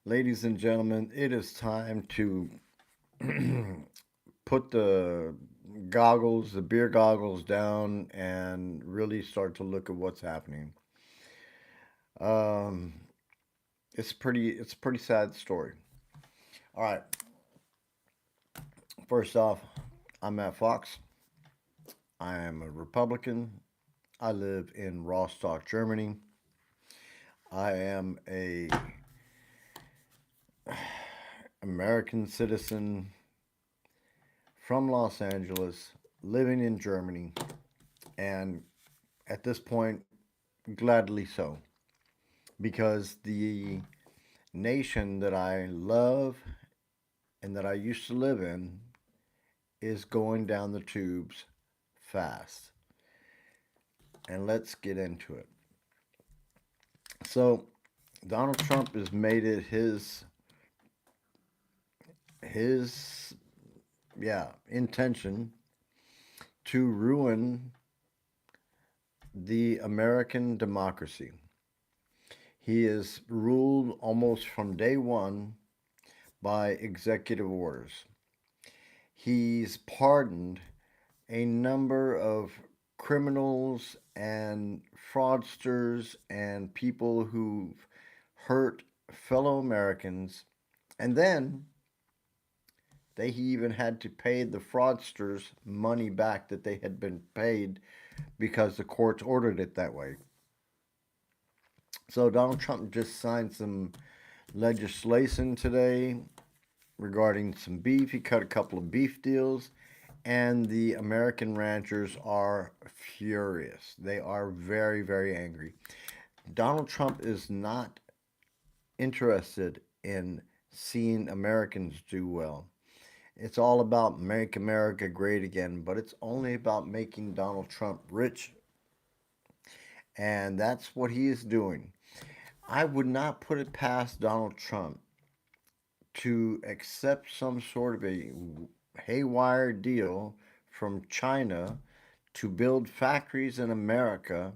Ladies and gentlemen, it is time to put the beer goggles down and really start to look at what's happening. Um, it's a pretty sad story. All right, first off, I'm Matt Fox. I am a Republican. I live in Rostock, Germany. I am a American citizen from Los Angeles, living in Germany, and at this point, gladly so, because the nation that I love and that I used to live in is going down the tubes fast. And let's get into it. So, Donald Trump has made it his intention to ruin the American democracy. He is ruled almost from day one by executive orders. He's pardoned a number of criminals and fraudsters and people who've hurt fellow Americans. And then they even had to pay the fraudsters money back that they had been paid because the courts ordered it that way. So Donald Trump just signed some legislation today regarding some beef. He cut a couple of beef deals, and the American ranchers are furious. They are very, very angry. Donald Trump is not interested in seeing Americans do well. It's all about make America great again, but it's only about making Donald Trump rich, and that's what he is doing. I would not put it past Donald Trump to accept some sort of a haywire deal from China to build factories in America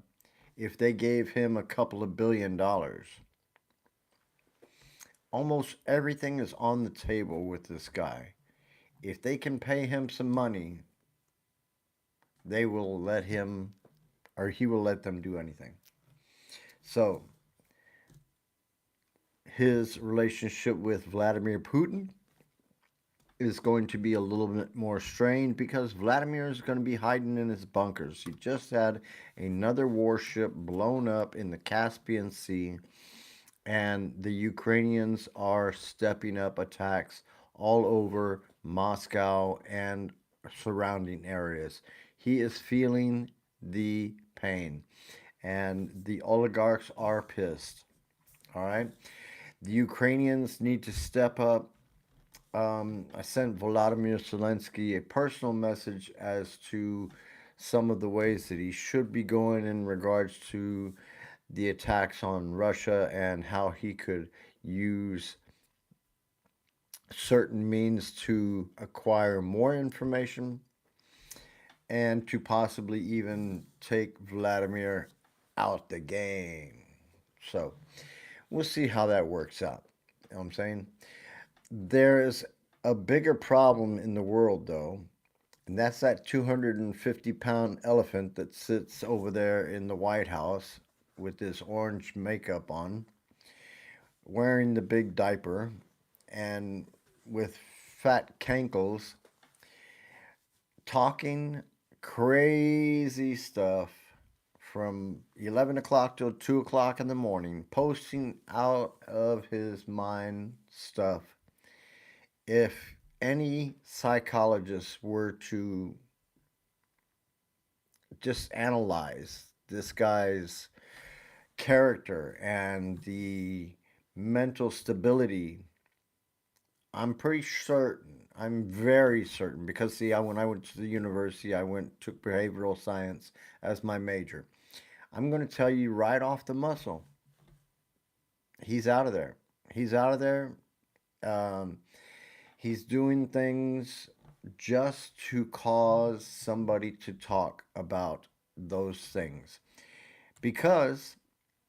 if they gave him a couple of $1 billion. Almost everything is on the table with this guy. If they can pay him some money, they will let him, or he will let them do anything. So, his relationship with Vladimir Putin is going to be a little bit more strained because Vladimir is going to be hiding in his bunkers. He just had another warship blown up in the Caspian Sea, and the Ukrainians are stepping up attacks all over Moscow and surrounding areas. He is feeling the pain, and the oligarchs are pissed. All right. The Ukrainians need to step up. I sent Volodymyr Zelensky a personal message as to some of the ways that he should be going in regards to the attacks on Russia and how he could use certain means to acquire more information and to possibly even take Vladimir out the game. So we'll see how that works out. You know what I'm saying? There is a bigger problem in the world, though, and that's that 250-pound elephant that sits over there in the White House with this orange makeup on, wearing the big diaper, and with fat cankles, talking crazy stuff from 11 o'clock till 2 o'clock in the morning, posting out of his mind stuff. If any psychologist were to just analyze this guy's character and the mental stability, I'm pretty certain, I'm very certain, because see, when I went to the university, I took behavioral science as my major. I'm going to tell you right off the muscle, he's out of there. He's out of there. Um, he's doing things just to cause somebody to talk about those things because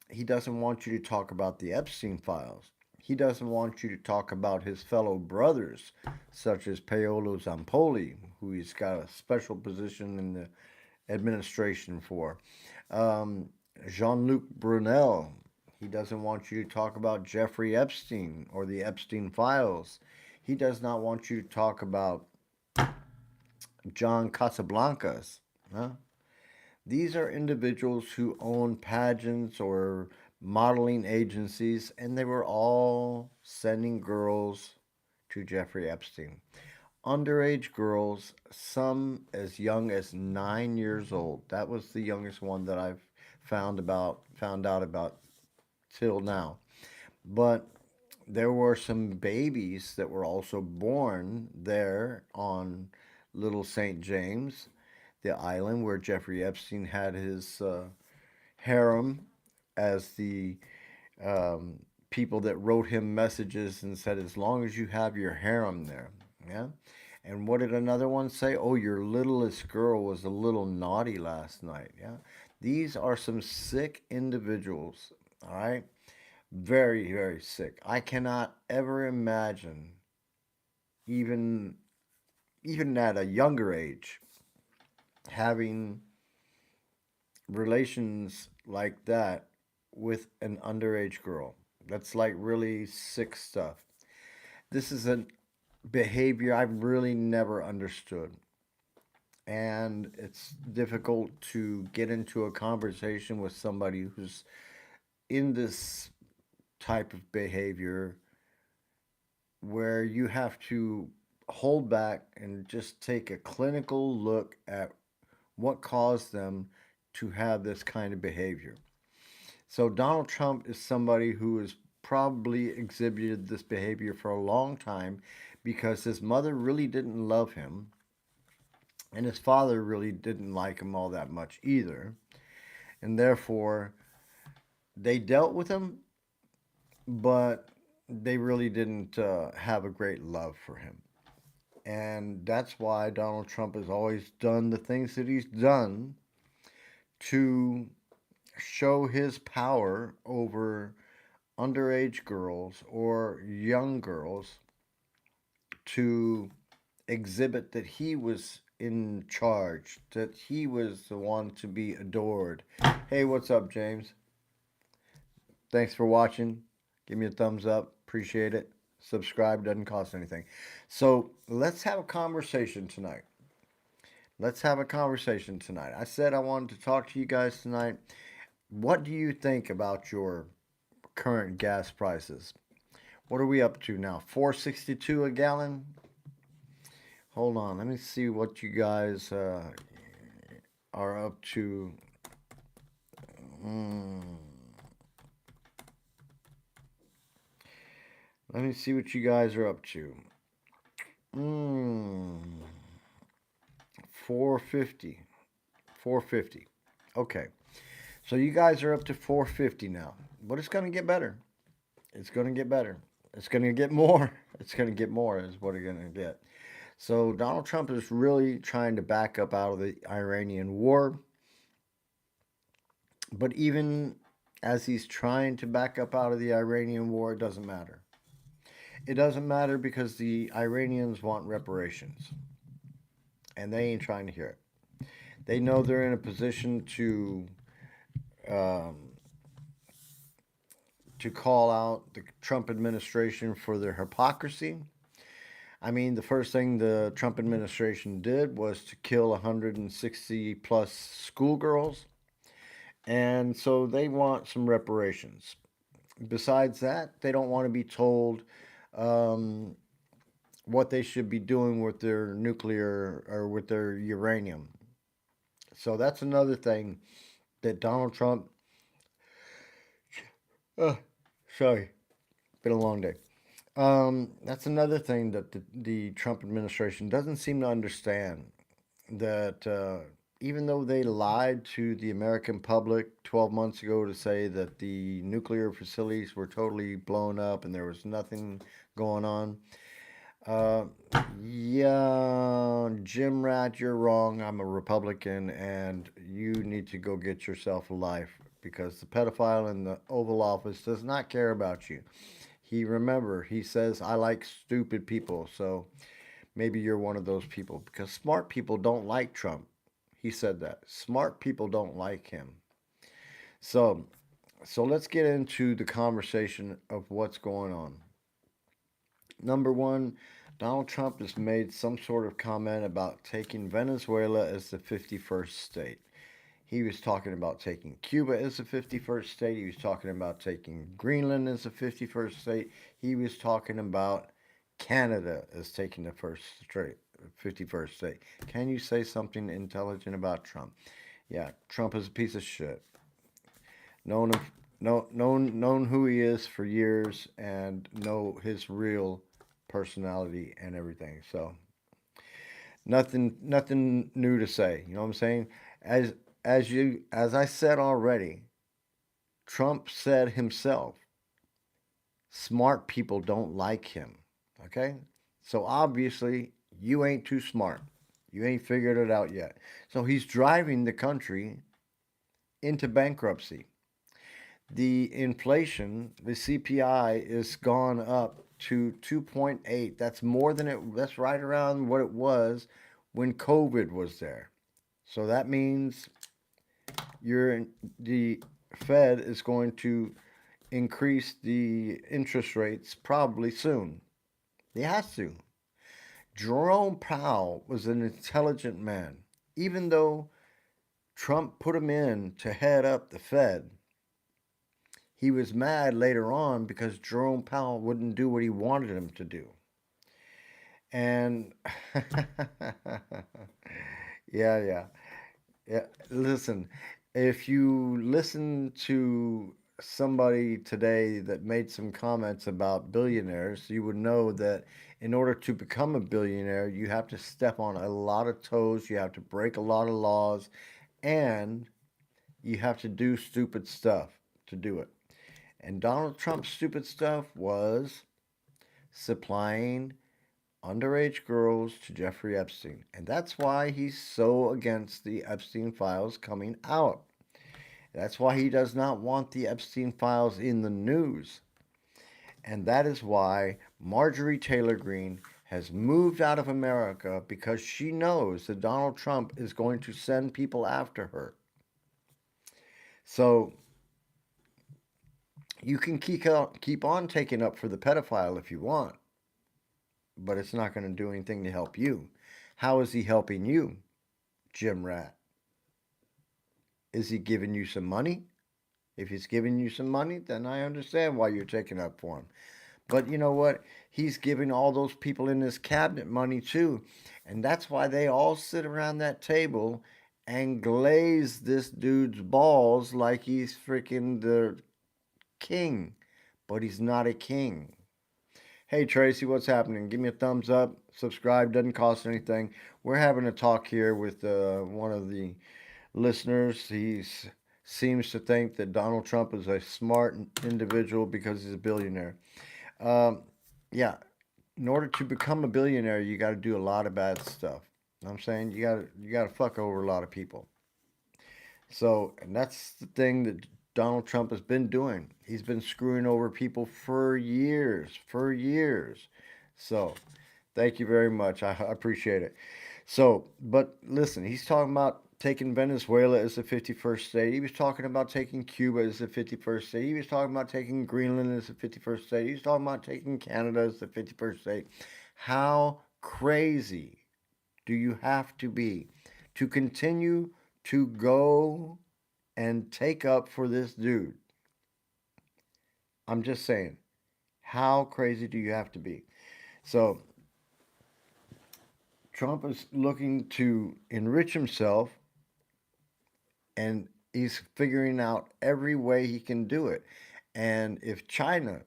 he doesn't want you to talk about the Epstein files. He doesn't want you to talk about his fellow brothers, such as Paolo Zampoli, who he's got a special position in the administration for. Um, Jean-Luc Brunel, he doesn't want you to talk about Jeffrey Epstein or the Epstein files. He does not want you to talk about John Casablancas. Huh? These are individuals who own pageants or modeling agencies, and they were all sending girls to Jeffrey Epstein. Underage girls, some as young as 9 years old. That was the youngest one that I've found out about till now. But there were some babies that were also born there on Little St. James, the island where Jeffrey Epstein had his harem, as the um, people that wrote him messages and said, as long as you have your harem there. Yeah. And what did another one say? Oh, your littlest girl was a little naughty last night. Yeah. These are some sick individuals. All right. Very, very sick. I cannot ever imagine, even even at a younger age, having relations like that with an underage girl. That's like really sick stuff. This is a behavior I've really never understood. And it's difficult to get into a conversation with somebody who's in this type of behavior where you have to hold back and just take a clinical look at what caused them to have this kind of behavior. So Donald Trump is somebody who has probably exhibited this behavior for a long time because his mother really didn't love him and his father really didn't like him all that much either. And therefore, they dealt with him, but they really didn't have a great love for him. And that's why Donald Trump has always done the things that he's done to show his power over underage girls or young girls, to exhibit that he was in charge, that he was the one to be adored. Hey, what's up, James? Thanks for watching. Give me a thumbs up. Appreciate it. Subscribe, doesn't cost anything. So let's have a conversation tonight. Let's have a conversation tonight. I said I wanted to talk to you guys tonight. What do you think about your current gas prices? What are we up to now? 4.62 a gallon? Hold on, let me see what you guys are up to. Mm. Let me see what you guys are up to. Mm. 450. 450. Okay. So you guys are up to 450 now. But it's going to get better. It's going to get better. It's going to get more. It's going to get more is what it's going to get. So Donald Trump is really trying to back up out of the Iranian war. But even as he's trying to back up out of the Iranian war, it doesn't matter. It doesn't matter because the Iranians want reparations. And they ain't trying to hear it. They know they're in a position um, to call out the Trump administration for their hypocrisy. I mean, the first thing the Trump administration did was to kill 160 plus schoolgirls. And so they want some reparations. Besides that, they don't want to be told um, what they should be doing with their nuclear or with their uranium. So that's another thing that Donald Trump. Uh, sorry, been a long day. That's another thing that the Trump administration doesn't seem to understand. That even though they lied to the American public 12 months ago to say that the nuclear facilities were totally blown up and there was nothing going on, uh, yeah, Jim Rat, you're wrong. I'm a Republican, and you need to go get yourself a life because the pedophile in the Oval Office does not care about you. He says, I like stupid people. So maybe you're one of those people because smart people don't like Trump. He said that. Smart people don't like him. So, so let's get into the conversation of what's going on. Number one, Donald Trump has made some sort of comment about taking Venezuela as the 51st state. He was talking about taking Cuba as the 51st state. He was talking about taking Greenland as the 51st state. He was talking about Canada as taking the first straight 51st state. Can you say something intelligent about Trump? Yeah, Trump is a piece of shit. Known him, known who he is for years and know his real personality and everything. So nothing new to say. You know what I'm saying? As as I said already, Trump said himself, smart people don't like him. Okay? So obviously you ain't too smart. You ain't figured it out yet. So he's driving the country into bankruptcy. The inflation, the CPI, is gone up to 2.8. That's more than it. That's right around what it was when COVID was there. So that means the Fed is going to increase the interest rates probably soon. It has to. Jerome Powell was an intelligent man. Even though Trump put him in to head up the Fed, he was mad later on because Jerome Powell wouldn't do what he wanted him to do. And yeah, yeah. Yeah, listen, if you listen to somebody today that made some comments about billionaires, you would know that in order to become a billionaire, you have to step on a lot of toes, you have to break a lot of laws, and you have to do stupid stuff to do it. And Donald Trump's stupid stuff was supplying underage girls to Jeffrey Epstein. And that's why he's so against the Epstein files coming out. That's why he does not want the Epstein files in the news. And that is why Marjorie Taylor Greene has moved out of America because she knows that Donald Trump is going to send people after her. So you can keep on taking up for the pedophile if you want, but it's not going to do anything to help you. How is he helping you, Jim Rat? Is he giving you some money? If he's giving you some money, then I understand why you're taking up for him. But you know what? He's giving all those people in his cabinet money too. And that's why they all sit around that table and glaze this dude's balls like he's freaking the king. But he's not a king. Hey Tracy, what's happening? Give me a thumbs up. Subscribe, doesn't cost anything. We're having a talk here with one of the listeners. He seems to think that Donald Trump is a smart individual because he's a billionaire. Um, yeah, in order to become a billionaire, you got to do a lot of bad stuff. You know what I'm saying you got to fuck over a lot of people. So, and that's the thing that Donald Trump has been doing. He's been screwing over people for years, for years. So, thank you very much. I appreciate it. So, but listen, he's talking about taking Venezuela as the 51st state. He was talking about taking Cuba as the 51st state. He was talking about taking Greenland as the 51st state. He was talking about taking Canada as the 51st state. How crazy do you have to be to continue to go and take up for this dude? I'm just saying, how crazy do you have to be? So, Trump is looking to enrich himself and he's figuring out every way he can do it. And if China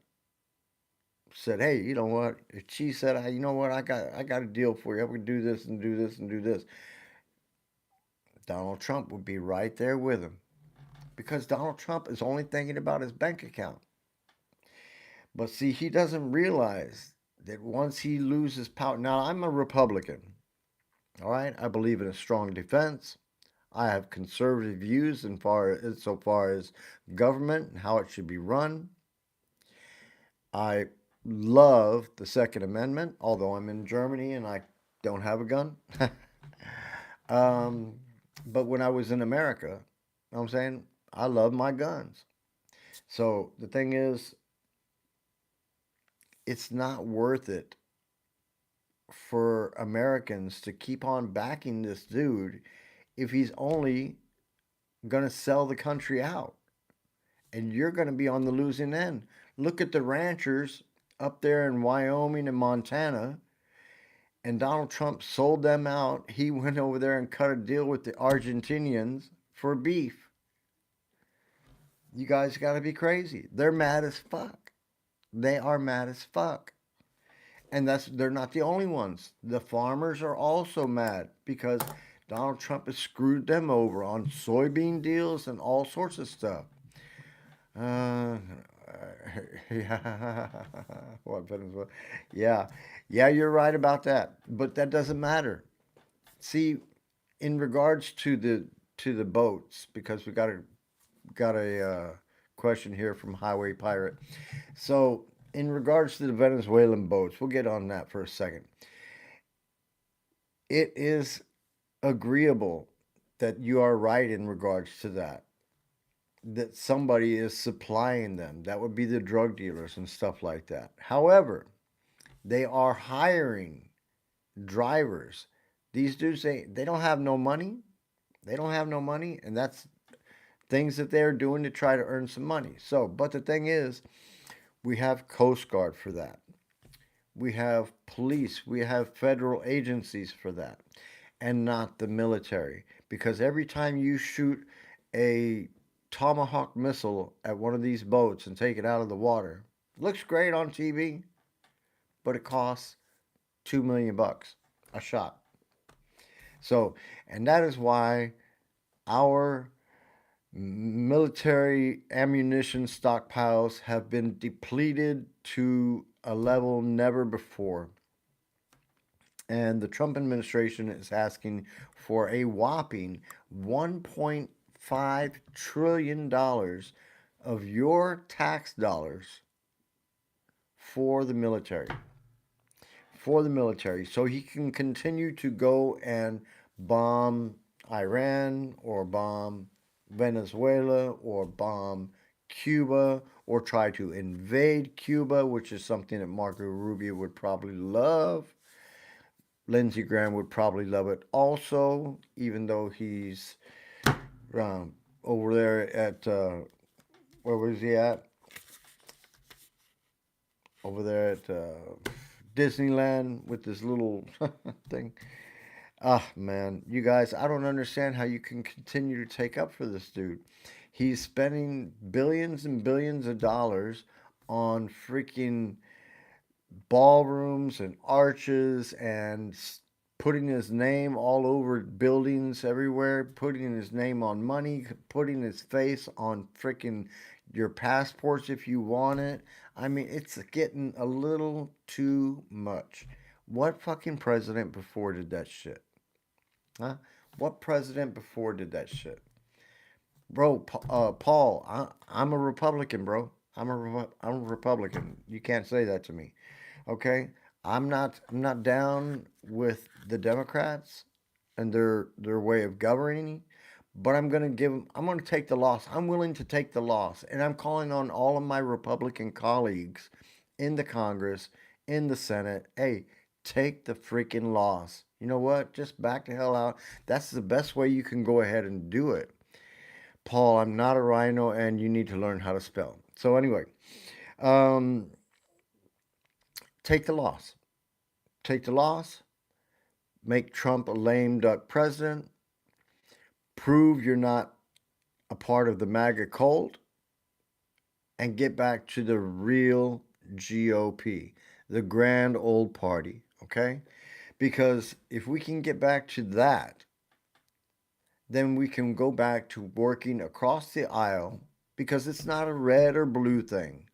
said, "Hey, you know what?" If she said, "You know what? I got a deal for you. I would do this and do this and do this," Donald Trump would be right there with him because Donald Trump is only thinking about his bank account. But see, he doesn't realize that once he loses power. Now, I'm a Republican. All right, I believe in a strong defense. I have conservative views so far as government and how it should be run. I love the Second Amendment, although I'm in Germany and I don't have a gun. um, but when I was in America, you know what I'm saying, I love my guns. So the thing is, it's not worth it for Americans to keep on backing this dude if he's only going to sell the country out. And you're going to be on the losing end. Look at the ranchers up there in Wyoming and Montana, and Donald Trump sold them out. He went over there and cut a deal with the Argentinians for beef. You guys got to be crazy. They're mad as fuck. They are mad as fuck. And they're not the only ones. The farmers are also mad because Donald Trump has screwed them over on soybean deals and all sorts of stuff. Uh, yeah, what Venezuela? Yeah, yeah, you're right about that. But that doesn't matter. See, in regards to the boats, because we got a question here from Highway Pirate. So, in regards to the Venezuelan boats, we'll get on that for a second. It is agreeable that you are right in regards to that. That somebody is supplying them. That would be the drug dealers and stuff like that. However, they are hiring drivers. These dudes, they don't have no money. They don't have no money, and that's things that they're doing to try to earn some money. So, but the thing is, we have Coast Guard for that. We have police. We have federal agencies for that, and not the military. Because every time you shoot a Tomahawk missile at one of these boats and take it out of the water, looks great on TV, but it costs 2 million bucks a shot. So, and that is why our military ammunition stockpiles have been depleted to a level never before. And the Trump administration is asking for a whopping $1.5 trillion of your tax dollars for the military. For the military. So he can continue to go and bomb Iran or bomb Venezuela or bomb Cuba or try to invade Cuba, which is something that Marco Rubio would probably love. Lindsey Graham would probably love it also, even though he's over there at, where was he at? Over there at Disneyland with this little thing. Ah, man, you guys, I don't understand how you can continue to take up for this dude. He's spending billions and billions of dollars on freaking ballrooms and arches and putting his name all over buildings everywhere, putting his name on money, putting his face on freaking your passports if you want it. I mean, it's getting a little too much. What fucking president before did that shit? Huh? What president before did that shit? Bro, Paul, I'm a Republican, bro. I'm a Republican. You can't say that to me. Okay? I'm not down with the Democrats and their way of governing, but I'm going to take the loss. I'm willing to take the loss. And I'm calling on all of my Republican colleagues in the Congress, in the Senate, hey, take the freaking loss. You know what? Just back the hell out. That's the best way you can go ahead and do it. Paul, I'm not a rhino and you need to learn how to spell. So anyway, um, take the loss. Take the loss. Make Trump a lame duck president. Prove you're not a part of the MAGA cult. And get back to the real GOP, the grand old party. Okay? Because if we can get back to that, then we can go back to working across the aisle because it's not a red or blue thing.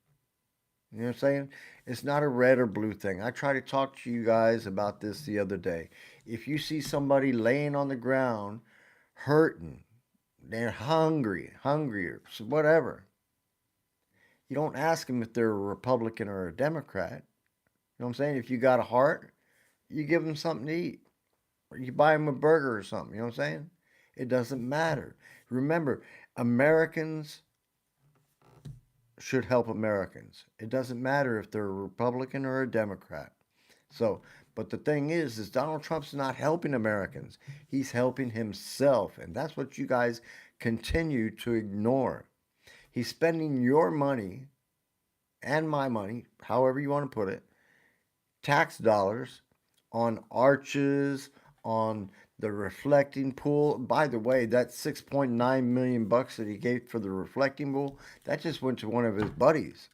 You know what I'm saying? It's not a red or blue thing. I tried to talk to you guys about this the other day. If you see somebody laying on the ground, hurting, they're hungry, hungrier, whatever, You don't ask them if they're a Republican or a Democrat. You know what I'm saying? If you got a heart, you give them something to eat. Or you buy them a burger or something. You know what I'm saying? It doesn't matter. Remember, Americans should help Americans. It doesn't matter if they're a Republican or a Democrat. So, but the thing is Donald Trump's not helping Americans. He's helping himself, and that's what you guys continue to ignore. He's spending your money and my money, however you want to put it, tax dollars on arches, on the reflecting pool. By the way, that 6.9 million bucks that he gave for the reflecting pool, that just went to one of his buddies.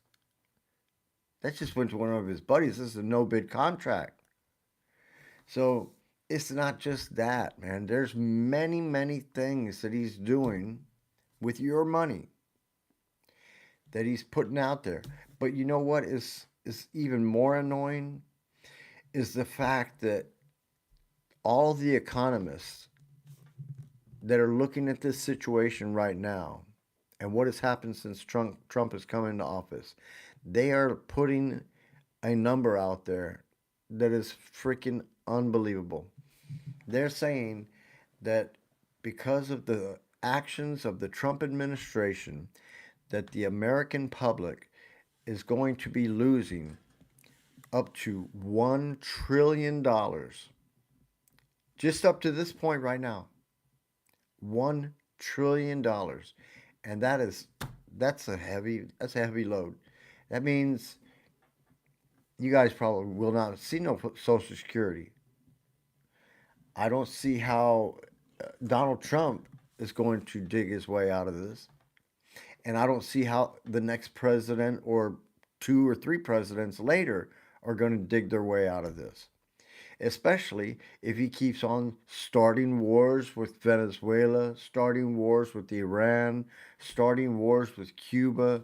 That just went to one of his buddies. This is a no bid contract. So it's not just that, man. There's many, many things that he's doing with your money that he's putting out there. But you know what is even more annoying is the fact that all the economists that are looking at this situation right now and what has happened since Trump has come into office, they are putting a number out there that is freaking unbelievable. They're saying that because of the actions of the Trump administration, that the American public is going to be losing up to $1 trillion just up to this point right now. $1 trillion, and that's a heavy load. That means you guys probably will not see no Social Security. I don't see how Donald Trump is going to dig his way out of this. And I don't see how the next president or two or three presidents later are going to dig their way out of this. Especially if he keeps on starting wars with Venezuela, starting wars with Iran, starting wars with Cuba,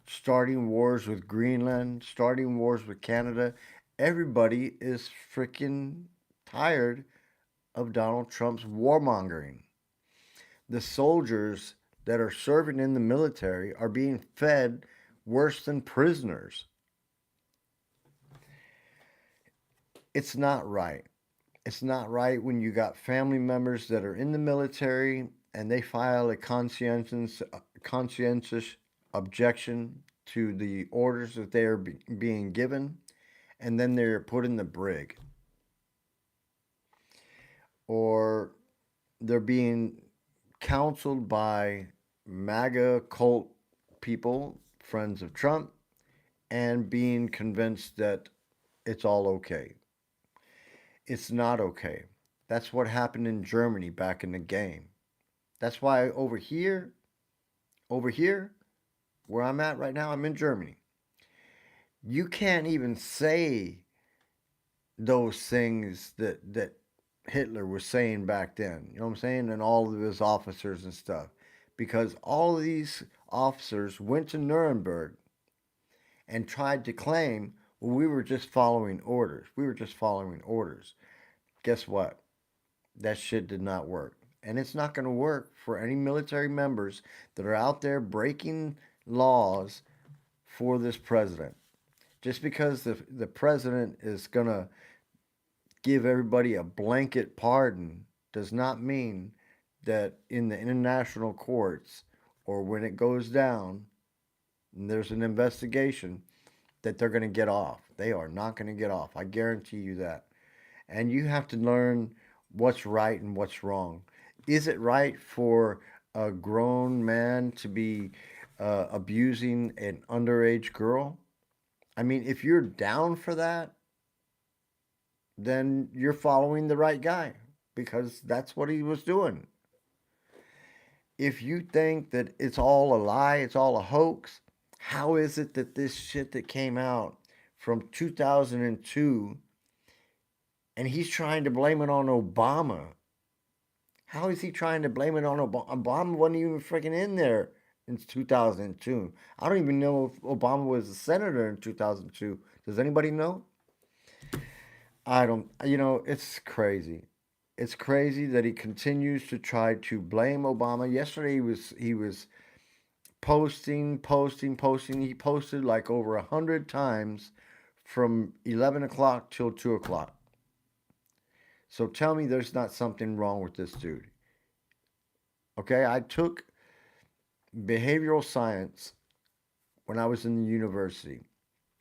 starting wars with Greenland, starting wars with Canada. Everybody is freaking tired of Donald Trump's warmongering. The soldiers that are serving in the military are being fed worse than prisoners. It's not right. It's not right when you got family members that are in the military and they file a conscientious objection to the orders that they are being given, and then they're put in the brig, or they're being counseled by MAGA cult people, friends of Trump, and being convinced that it's all okay. It's not okay. That's what happened in Germany back in the game. That's why over here, where I'm at right now, I'm in Germany. You can't even say those things that Hitler was saying back then. You know what I'm saying? And all of his officers and stuff. Because all of these officers went to Nuremberg and tried to claim, well, we were just following orders. We were just following orders. Guess what? That shit did not work. And it's not going to work for any military members that are out there breaking laws for this president. Just because the president is going to give everybody a blanket pardon does not mean that in the international courts or when it goes down and there's an investigation that they're going to get off. They are not going to get off. I guarantee you that. And you have to learn what's right and what's wrong. Is it right for a grown man to be abusing an underage girl? I mean, if you're down for that, then you're following the right guy because that's what he was doing. If you think that it's all a lie, it's all a hoax, how is it that this shit that came out from 2002 and he's trying to blame it on Obama? How is he trying to blame it on Obama? Obama wasn't even freaking in there in 2002. I don't even know if Obama was a senator in 2002. Does anybody know? I don't, it's crazy. It's crazy that he continues to try to blame Obama. Yesterday he was posting. He posted like over 100 times from 11 o'clock till 2 o'clock. So tell me there's not something wrong with this dude. Okay, I took behavioral science when I was in the university.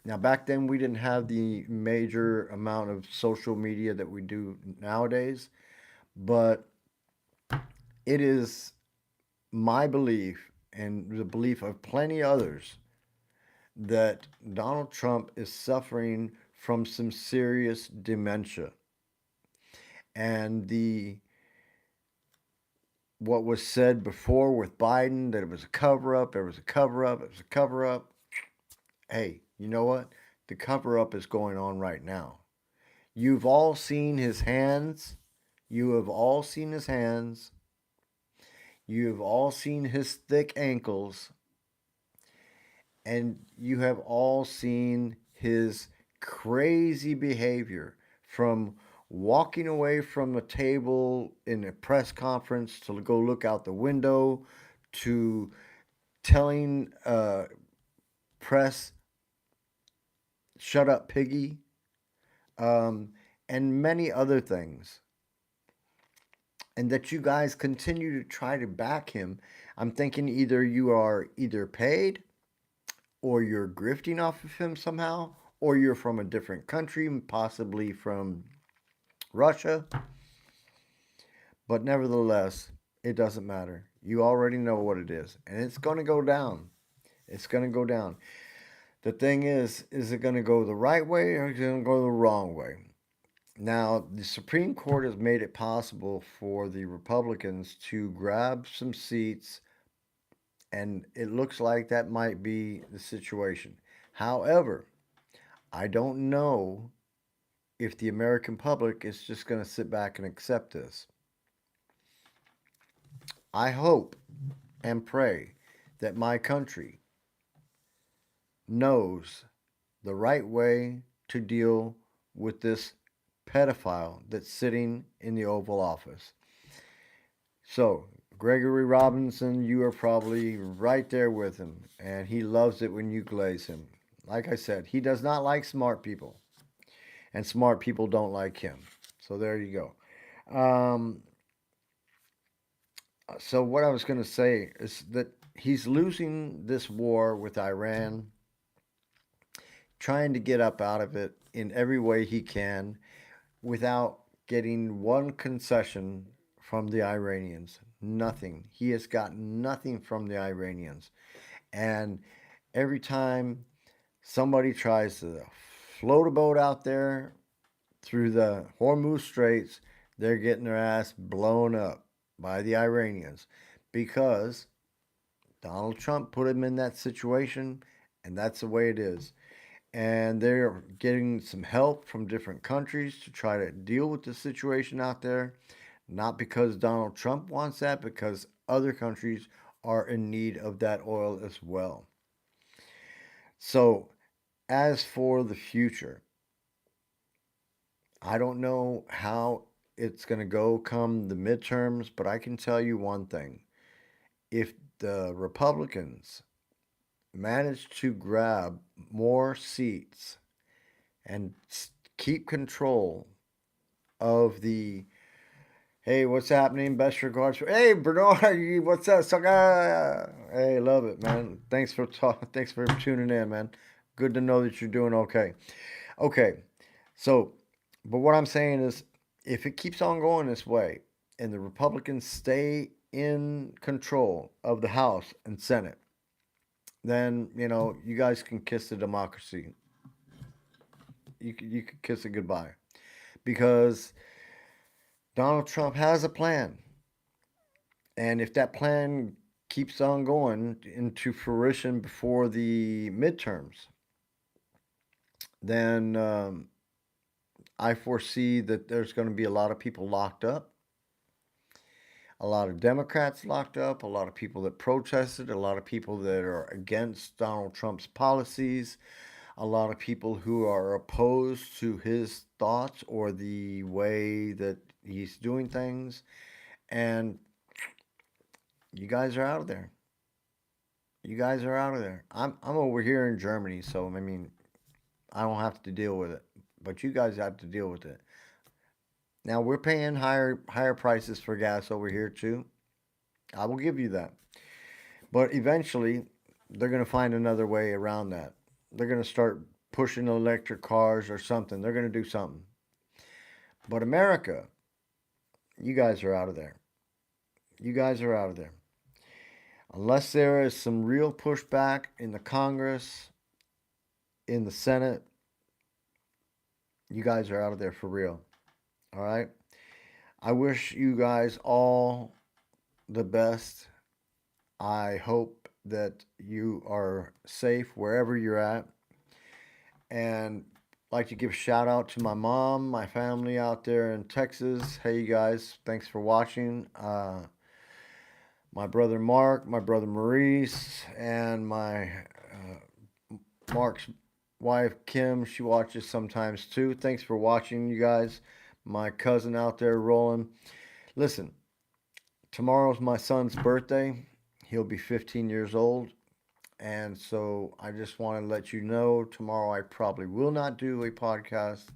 Now, back then, we didn't have the major amount of social media that we do nowadays, but it is my belief and the belief of plenty others that Donald Trump is suffering from some serious dementia. And the what was said before with Biden that it was a cover up, it was a cover up, it was a cover up. Hey, you know what? The cover up is going on right now. You've all seen his hands. You have all seen his hands. You have all seen his thick ankles. And you have all seen his crazy behavior from walking away from a table in a press conference to go look out the window to telling press, shut up, piggy, um, and many other things. And that you guys continue to try to back him. I'm thinking either you are either paid or you're grifting off of him somehow, or you're from a different country, possibly from Russia. But nevertheless, it doesn't matter. You already know what it is, and it's going to go down. It's going to go down. The thing is it going to go the right way or is it going to go the wrong way? Now, the Supreme Court has made it possible for the Republicans to grab some seats, and it looks like that might be the situation. However, I don't know if the American public is just going to sit back and accept this. I hope and pray that my country knows the right way to deal with this pedophile that's sitting in the Oval Office. So, Gregory Robinson, you are probably right there with him, and he loves it when you glaze him. Like I said, he does not like smart people, and smart people don't like him. So, there you go. So, what I was going to say is that he's losing this war with Iran, trying to get up out of it in every way he can without getting one concession from the Iranians. Nothing. He has gotten nothing from the Iranians. And every time somebody tries to float a boat out there through the Hormuz Straits, they're getting their ass blown up by the Iranians because Donald Trump put him in that situation, and that's the way it is. And they're getting some help from different countries to try to deal with the situation out there. Not because Donald Trump wants that, because other countries are in need of that oil as well. So, as for the future, I don't know how it's going to go come the midterms, but I can tell you one thing. If the Republicans manage to grab more seats and keep control of the hey, what's happening? Best regards. Hey, Bernard, what's up, sucker? Hey, love it, man. Thanks for talking. Thanks for tuning in, man. Good to know that you're doing okay. Okay, so, but what I'm saying is, if it keeps on going this way, and the Republicans stay in control of the House and Senate, then you guys can kiss the democracy. You could kiss it goodbye because Donald Trump has a plan. And if that plan keeps on going into fruition before the midterms, then I foresee that there's going to be a lot of people locked up, a lot of Democrats locked up, a lot of people that protested, a lot of people that are against Donald Trump's policies, a lot of people who are opposed to his thoughts or the way that he's doing things. And you guys are out of there. You guys are out of there. I'm over here in Germany, so I mean, I don't have to deal with it. But you guys have to deal with it. Now we're paying higher prices for gas over here too. I will give you that. But eventually, they're going to find another way around that. They're going to start pushing electric cars or something. They're going to do something. But America, you guys are out of there. You guys are out of there. Unless there is some real pushback in the Congress, in the Senate, you guys are out of there for real. All right? I wish you guys all the best. I hope that you are safe wherever you're at. And I'd like to give a shout out to my mom, my family out there in Texas. Hey, you guys, thanks for watching. My brother Mark, my brother Maurice, and my Mark's wife Kim. She watches sometimes too. Thanks for watching, you guys. My cousin out there rolling. Listen, tomorrow's my son's birthday. He'll be 15 years old. And so I just want to let you know tomorrow I probably will not do a podcast.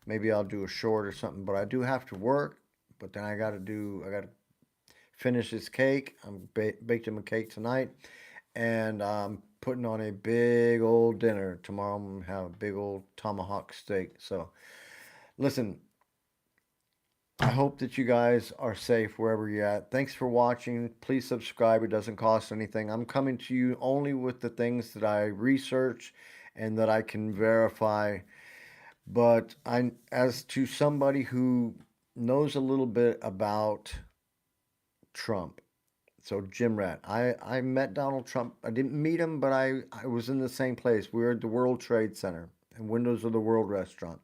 Maybe I'll do a short or something, but I do have to work. But then I got to finish this cake. I'm baked him a cake tonight, and I'm putting on a big old dinner tomorrow. I'm gonna have a big old tomahawk steak. So listen, I hope that you guys are safe wherever you're at. Thanks for watching. Please subscribe. It doesn't cost anything. I'm coming to you only with the things that I research and that I can verify. But as to somebody who knows a little bit about Trump, so Jim Rat, I met Donald Trump. I didn't meet him, but I was in the same place. We were at the World Trade Center and Windows of the World restaurant.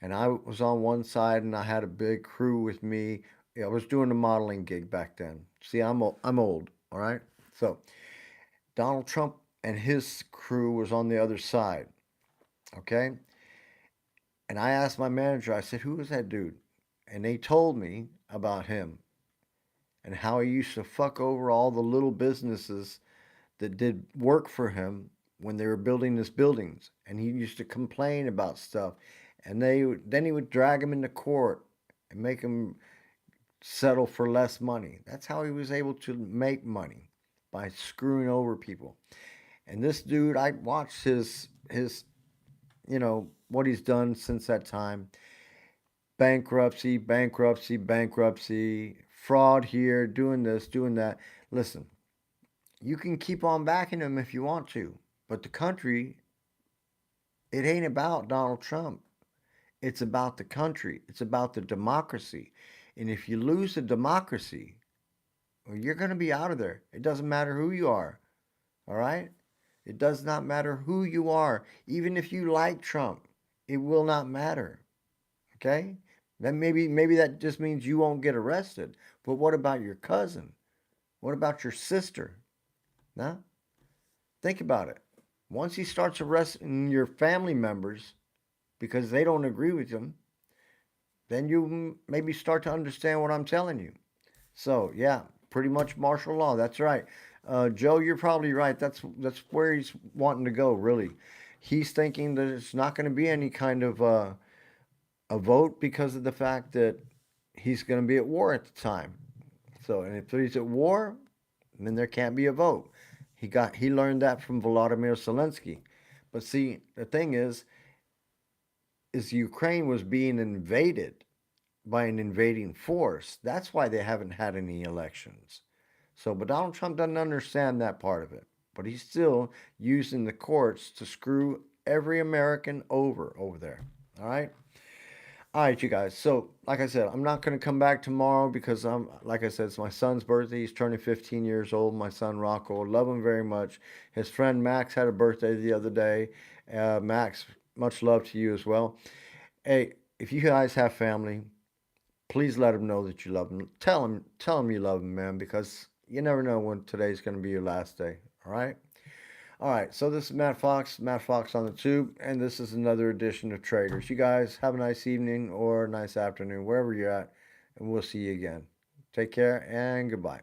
And I was on one side, and I had a big crew with me. I was doing a modeling gig back then. See, I'm old, all right? So Donald Trump and his crew was on the other side, okay? And I asked my manager, I said, who was that dude? And they told me about him and how he used to fuck over all the little businesses that did work for him when they were building his buildings. And he used to complain about stuff. And then he would drag him into court and make him settle for less money. That's how he was able to make money, by screwing over people. And this dude, I watched his what he's done since that time. Bankruptcy, bankruptcy, bankruptcy, fraud here, doing this, doing that. Listen, you can keep on backing him if you want to, but the country, it ain't about Donald Trump. It's about the country. It's about the democracy. And if you lose the democracy, well, you're going to be out of there. It doesn't matter who you are. All right? It does not matter who you are. Even if you like Trump, it will not matter. Okay? Then maybe that just means you won't get arrested. But what about your cousin? What about your sister? Now, think about it. Once he starts arresting your family members because they don't agree with him, then you maybe start to understand what I'm telling you. So, yeah, pretty much martial law. That's right. Joe, you're probably right. That's where he's wanting to go, really. He's thinking that it's not going to be any kind of a vote because of the fact that he's going to be at war at the time. So, and if he's at war, then there can't be a vote. He learned that from Volodymyr Zelensky. But see, the thing is Ukraine was being invaded by an invading force. That's why they haven't had any elections. So, but Donald Trump doesn't understand that part of it. But he's still using the courts to screw every American over there. All right? All right, you guys. So, like I said, I'm not going to come back tomorrow because like I said, it's my son's birthday. He's turning 15 years old. My son Rocco, love him very much. His friend Max had a birthday the other day. Max, much love to you as well. Hey, if you guys have family, please let them know that you love them. Tell them you love them, man, because you never know when today's going to be your last day. All right? All right, so this is Matt Fox on the tube, and this is another edition of Traitors. You guys have a nice evening or a nice afternoon, wherever you're at, and we'll see you again. Take care and goodbye.